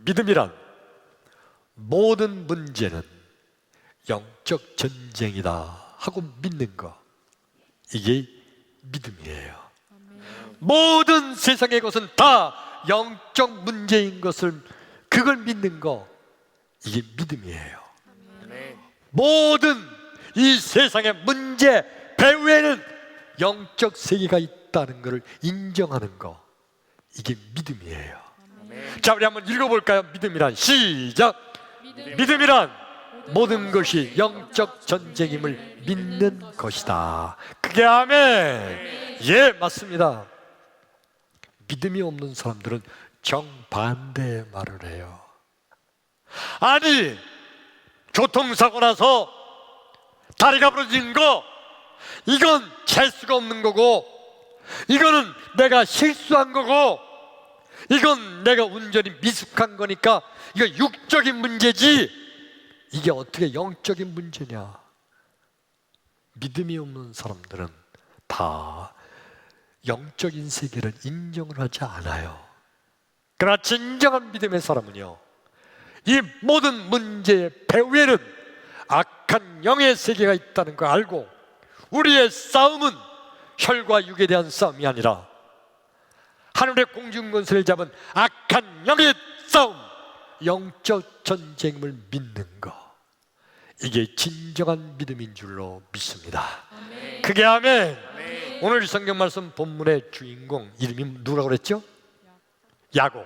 믿음이란 모든 문제는 영적 전쟁이다 하고 믿는 거, 이게 믿음이에요. 모든 세상의 것은 다 영적 문제인 것을, 그걸 믿는 거, 이게 믿음이에요. 모든 이 세상의 문제 배후에는 영적 세계가 있다는 것을 인정하는 거, 이게 믿음이에요. 자, 우리 한번 읽어볼까요? 믿음이란, 시작! 믿음이란 모든 것이 영적 전쟁임을 믿는 것이다. 그게 아멘. 예, 맞습니다. 믿음이 없는 사람들은 정반대의 말을 해요. 아니, 교통사고 나서 다리가 부러진 거, 이건 재수가 없는 거고, 이거는 내가 실수한 거고, 이건 내가 운전이 미숙한 거니까 이거 육적인 문제지, 이게 어떻게 영적인 문제냐. 믿음이 없는 사람들은 다 영적인 세계를 인정을 하지 않아요. 그러나 진정한 믿음의 사람은요, 이 모든 문제의 배후에는 악한 영의 세계가 있다는 걸 알고, 우리의 싸움은 혈과 육에 대한 싸움이 아니라 하늘의 공중권세를 잡은 악한 영의 싸움, 영적 전쟁을 믿는 것, 이게 진정한 믿음인 줄로 믿습니다. 아멘. 그게 아멘. 아멘. 오늘 성경 말씀 본문의 주인공 이름이 누구라고 그랬죠? 야곱.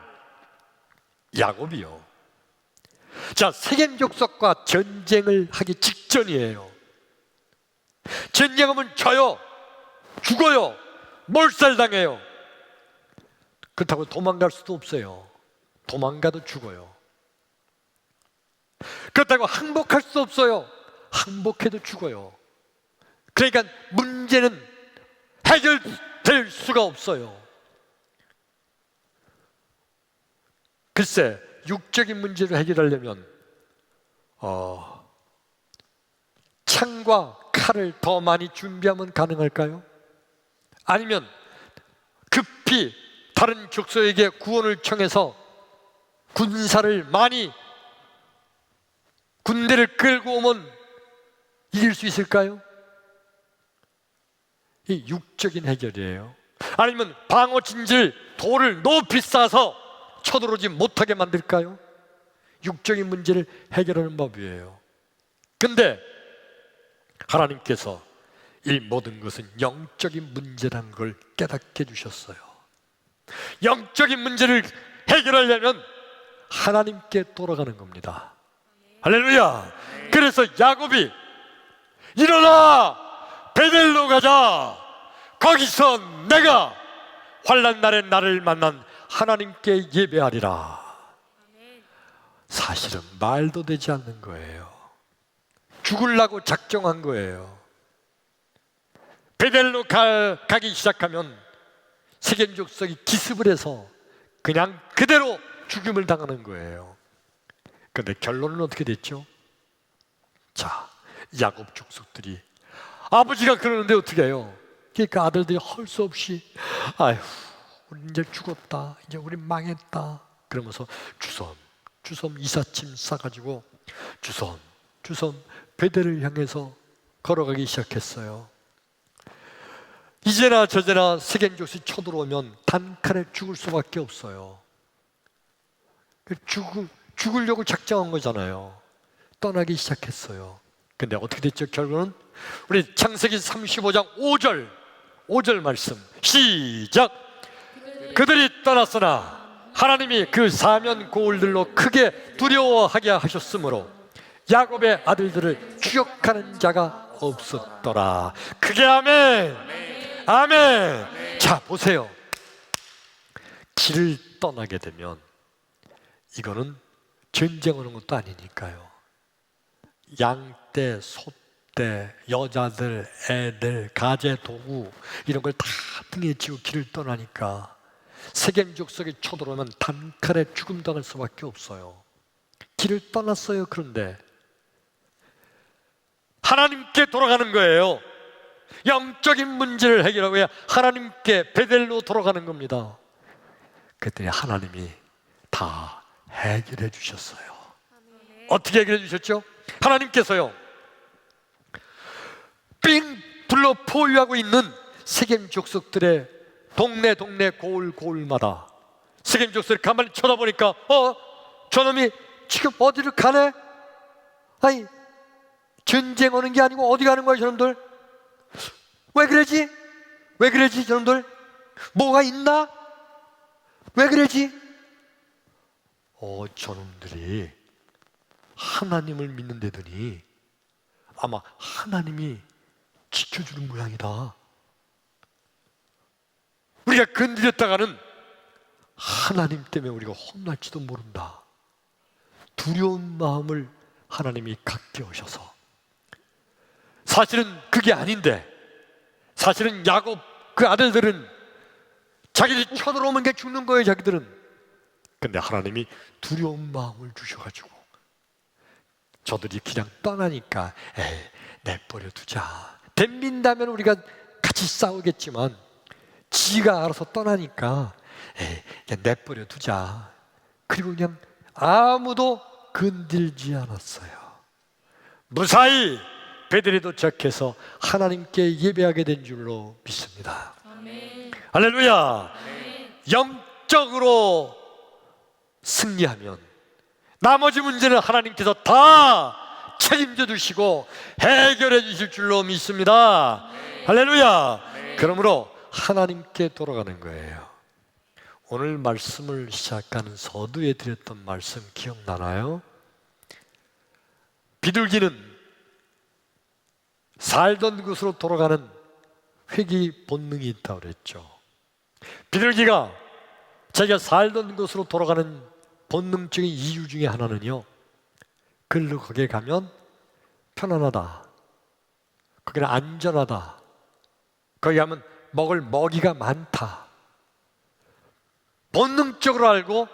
야곱이요. 자, 세겜 족속과 전쟁을 하기 직전이에요. 전쟁하면 져요, 죽어요, 몰살당해요. 그렇다고 도망갈 수도 없어요. 도망가도 죽어요. 그렇다고 항복할 수 없어요. 항복해도 죽어요. 그러니까 문제는 해결될 수가 없어요. 글쎄, 육적인 문제를 해결하려면 창과 칼을 더 많이 준비하면 가능할까요? 아니면 급히 다른 족속에게 구원을 청해서 군사를 많이, 군대를 끌고 오면 이길 수 있을까요? 이 육적인 해결이에요. 아니면 방어 진질, 돌을 높이 쌓아서 쳐들어오지 못하게 만들까요? 육적인 문제를 해결하는 법이에요. 근데 하나님께서 이 모든 것은 영적인 문제라는 걸 깨닫게 해주셨어요. 영적인 문제를 해결하려면 하나님께 돌아가는 겁니다. 할렐루야. 그래서 야곱이 일어나 베델로 가자, 거기서 내가 환난 날에 나를 만난 하나님께 예배하리라. 사실은 말도 되지 않는 거예요. 죽으려고 작정한 거예요. 베델로 가기 시작하면 세겜 족속이 기습을 해서 그냥 그대로 죽임을 당하는 거예요. 그런데 결론은 어떻게 됐죠? 자, 야곱 족속들이, 아버지가 그러는데 어떻게 해요? 그러니까 아들들이 할 수 없이, 아휴, 우리 이제 죽었다, 이제 우리 망했다, 그러면서 주섬 이삿짐 싸가지고 주섬 베델을 향해서 걸어가기 시작했어요. 이제나 저제나 세겜 족속이 쳐들어오면 단칼에 죽을 수밖에 없어요. 죽으려고 작정한 거잖아요. 떠나기 시작했어요. 근데 어떻게 됐죠? 결론은 우리 창세기 35장 5절 말씀 시작! 그들이 떠났으나 하나님이 그 사면 고울들로 크게 두려워하게 하셨으므로 야곱의 아들들을 추격하는 자가 없었더라. 그게 아멘. 아멘. 자, 보세요. 길을 떠나게 되면 이거는 전쟁하는 것도 아니니까요. 양떼, 소떼, 여자들, 애들, 가재, 도구 이런 걸 다 등에 지고 길을 떠나니까 세겜 족속이 쳐들어오면 단칼에 죽음 당할 수밖에 없어요. 길을 떠났어요. 그런데 하나님께 돌아가는 거예요. 영적인 문제를 해결하고 하나님께 베델로 돌아가는 겁니다. 그랬더니 하나님이 다 해결해 주셨어요. 어떻게 해결해 주셨죠? 하나님께서요, 삥 둘러 포위하고 있는 세겜 족속들의 동네 고을마다 세겜 족속을 가만히 쳐다보니까 저놈이 지금 어디를 가네? 아니, 전쟁 오는 게 아니고 어디 가는 거야 저놈들? 왜 그러지? 왜 그러지 저놈들? 뭐가 있나? 왜 그러지? 저놈들이 하나님을 믿는다더니 아마 하나님이 지켜주는 모양이다. 우리가 건드렸다가는 하나님 때문에 우리가 혼날지도 모른다. 두려운 마음을 하나님이 갖게 하셔서, 사실은 그게 아닌데, 사실은 야곱 그 아들들은 자기들이 쳐들어오면 게 죽는 거예요, 자기들은. 근데 하나님이 두려운 마음을 주셔가지고 저들이 그냥 떠나니까 내버려 두자. 덤빈다면 우리가 같이 싸우겠지만 지가 알아서 떠나니까 그냥 내버려 두자. 그리고 그냥 아무도 건들지 않았어요. 무사히 베들에 도착해서 하나님께 예배하게 된 줄로 믿습니다. 아멘. 할렐루야. 아멘. 영적으로 승리하면 나머지 문제는 하나님께서 다 책임져 주시고 해결해 주실 줄로 믿습니다. 네. 할렐루야. 네. 그러므로 하나님께 돌아가는 거예요. 오늘 말씀을 시작하는 서두에 드렸던 말씀 기억나나요? 비둘기는 살던 곳으로 돌아가는 회귀 본능이 있다고 그랬죠. 비둘기가 자기가 살던 곳으로 돌아가는 본능적인 이유 중에 하나는요, 글로 거기에 가면 편안하다, 거기는 안전하다, 거기 가면 먹을 먹이가 많다, 본능적으로 알고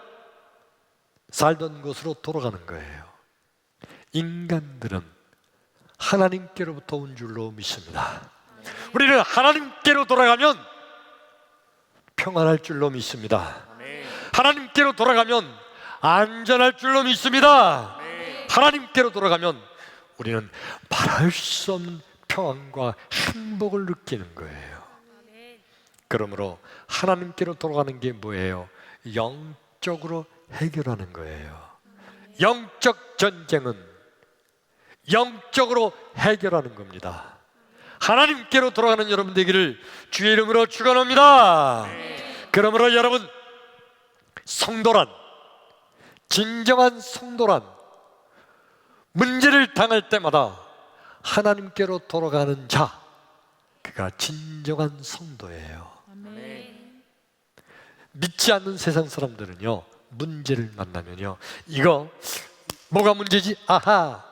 살던 곳으로 돌아가는 거예요. 인간들은 하나님께로부터 온 줄로 믿습니다. 우리는 하나님께로 돌아가면 평안할 줄로 믿습니다. 하나님께로 돌아가면 안전할 줄로 믿습니다. 하나님께로 돌아가면 우리는 말할 수 없는 평안과 행복을 느끼는 거예요. 그러므로 하나님께로 돌아가는 게 뭐예요? 영적으로 해결하는 거예요. 영적 전쟁은 영적으로 해결하는 겁니다. 하나님께로 돌아가는 여러분 되기를 주의 이름으로 축원합니다. 그러므로 여러분, 성도란, 진정한 성도란 문제를 당할 때마다 하나님께로 돌아가는 자, 그가 진정한 성도예요. 믿지 않는 세상 사람들은요, 문제를 만나면요, 이거 뭐가 문제지? 아하,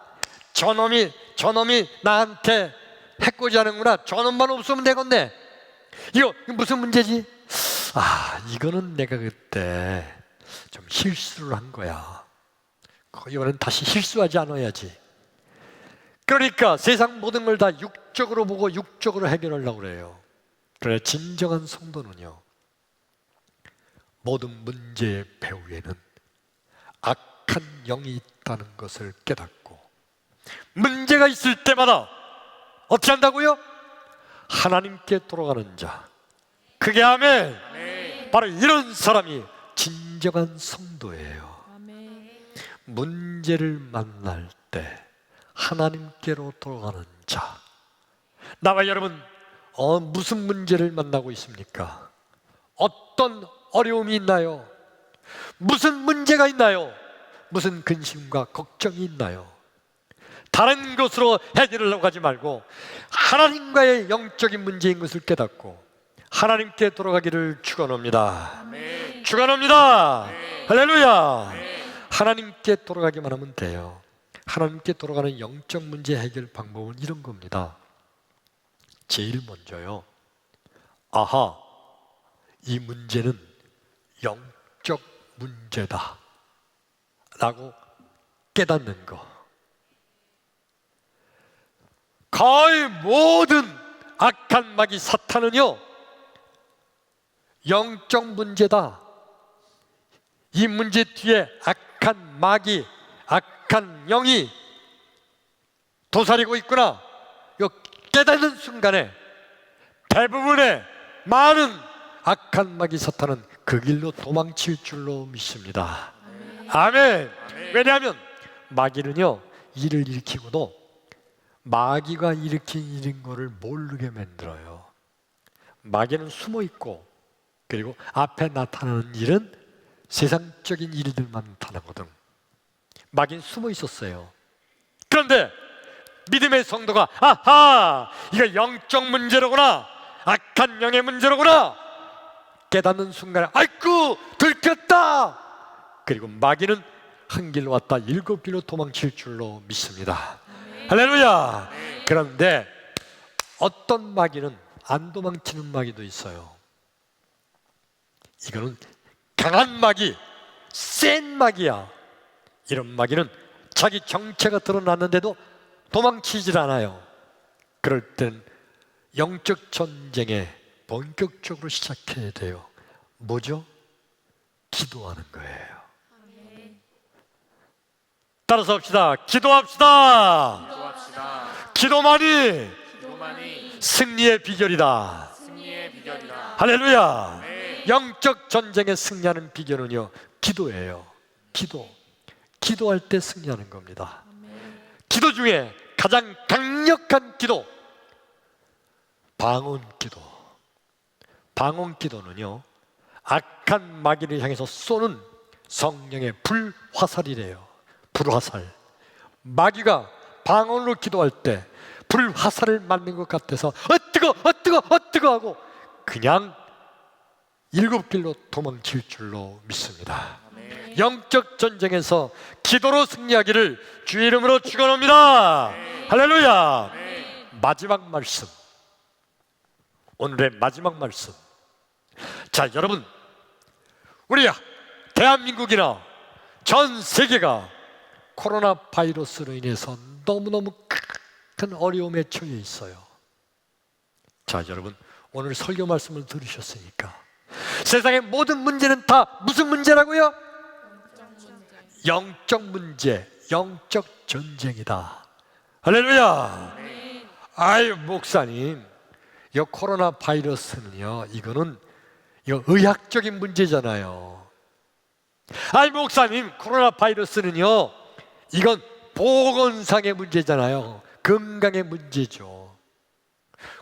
저놈이 나한테 해코지 하는구나, 저놈만 없으면 되겠네, 이거 무슨 문제지? 이거는 내가 그때 좀 실수를 한 거야, 이번엔 다시 실수하지 않아야지. 그러니까 세상 모든 걸 다 육적으로 보고 육적으로 해결하려고 그래요. 그러나 진정한 성도는요, 모든 문제의 배후에는 악한 영이 있다는 것을 깨닫고 문제가 있을 때마다 어떻게 한다고요? 하나님께 돌아가는 자, 그게 아멘. 바로 이런 사람이 진정한 성도예요. 문제를 만날 때 하나님께로 돌아가는 자. 나와 여러분, 무슨 문제를 만나고 있습니까? 어떤 어려움이 있나요? 무슨 문제가 있나요? 무슨 근심과 걱정이 있나요? 다른 것으로 해결하려고 하지 말고 하나님과의 영적인 문제인 것을 깨닫고 하나님께 돌아가기를 축원합니다. 축원합니다. 할렐루야. 하나님께 돌아가기만 하면 돼요. 하나님께 돌아가는 영적 문제 해결 방법은 이런 겁니다. 제일 먼저요, 이 문제는 영적 문제다 라고 깨닫는 거. 거의 모든 악한 마귀 사탄은요, 영적 문제다, 이 문제 뒤에 악한 마귀, 악한 영이 도사리고 있구나, 이 깨닫는 순간에 대부분의 많은 악한 마귀 사탄은 그 길로 도망칠 줄로 믿습니다. 아멘. 왜냐하면 마귀는요, 일을 일으키고도 마귀가 일으킨 일인 거를 모르게 만들어요. 마귀는 숨어 있고, 그리고 앞에 나타나는 일은 세상적인 일들만 나타나거든. 마귀는 숨어 있었어요. 그런데 믿음의 성도가 아하, 이거 영적 문제로구나, 악한 영의 문제로구나 깨닫는 순간에 아이쿠 들켰다. 그리고 마귀는 한 길로 왔다 7길로 도망칠 줄로 믿습니다. 할렐루야. 그런데 어떤 마귀는 안 도망치는 마귀도 있어요. 이거는 강한 마귀, 센 마귀야. 이런 마귀는 자기 정체가 드러났는데도 도망치질 않아요. 그럴 땐 영적 전쟁에 본격적으로 시작해야 돼요. 뭐죠? 기도하는 거예요. 따라서 합시다. 기도합시다. 기도만이 승리의 비결이다. 할렐루야. 영적 전쟁에 승리하는 비결은요, 기도예요. 기도할 때 승리하는 겁니다. 기도 중에 가장 강력한 기도, 방언기도. 방언기도는요, 악한 마귀를 향해서 쏘는 성령의 불화살이래요. 불화살. 마귀가 방언으로 기도할 때 불화살을 맞는 것 같아서 뜨거 하고 그냥 7길로 도망칠 줄로 믿습니다. 영적 전쟁에서 기도로 승리하기를 주의 이름으로 축원합니다. 할렐루야. 마지막 말씀, 오늘의 마지막 말씀. 자, 여러분, 우리 대한민국이나 전 세계가 코로나 바이러스로 인해서 너무너무 큰 어려움에 처해 있어요. 자, 여러분, 오늘 설교 말씀을 들으셨으니까 세상의 모든 문제는 다 무슨 문제라고요? 영적 문제, 영적 전쟁이다. 할렐루야. 아유, 목사님, 이 코로나 바이러스는요, 이거 의학적인 문제잖아요. 아이, 목사님, 코로나 바이러스는요, 이건 보건상의 문제잖아요. 건강의 문제죠.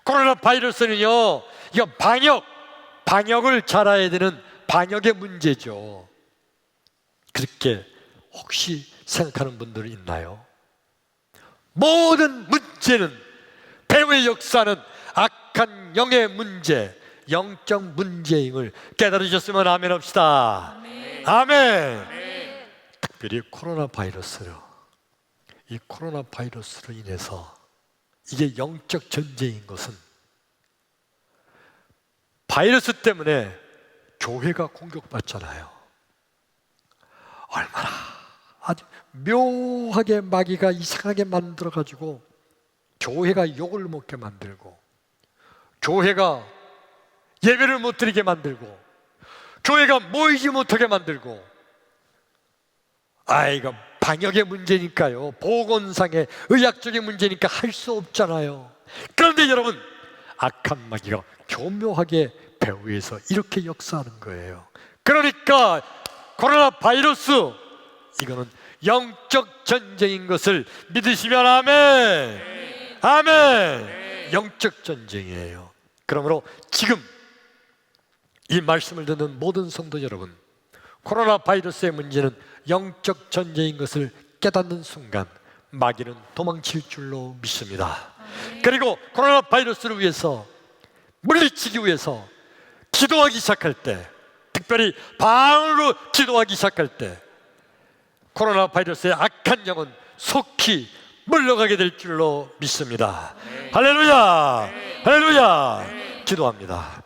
코로나 바이러스는요, 이거 방역을 잘해야 되는 방역의 문제죠. 그렇게 혹시 생각하는 분들이 있나요? 모든 문제는, 배후의 역사는 악한 영의 문제, 영적 문제임을 깨달으셨으면 아멘 합시다. 아멘. 특별히 코로나 바이러스로, 이 코로나 바이러스로 인해서 이게 영적 전쟁인 것은 바이러스 때문에 교회가 공격받잖아요. 얼마나 아주 묘하게 마귀가 이상하게 만들어가지고 교회가 욕을 먹게 만들고, 교회가 예배를 못 드리게 만들고, 교회가 모이지 못하게 만들고. 이거 방역의 문제니까요, 보건상의 의학적인 문제니까 할 수 없잖아요. 그런데 여러분, 악한 마귀가 교묘하게 배후에서 이렇게 역사하는 거예요. 그러니까 코로나 바이러스, 이거는 영적 전쟁인 것을 믿으시면 아멘. 아멘. 영적 전쟁이에요. 그러므로 지금 이 말씀을 듣는 모든 성도 여러분, 코로나 바이러스의 문제는 영적 전쟁인 것을 깨닫는 순간 마귀는 도망칠 줄로 믿습니다. 그리고 코로나 바이러스를 위해서, 물리치기 위해서 기도하기 시작할 때, 특별히 방언으로 기도하기 시작할 때 코로나 바이러스의 악한 영은 속히 물러가게 될 줄로 믿습니다. 할렐루야. 할렐루야. 기도합니다.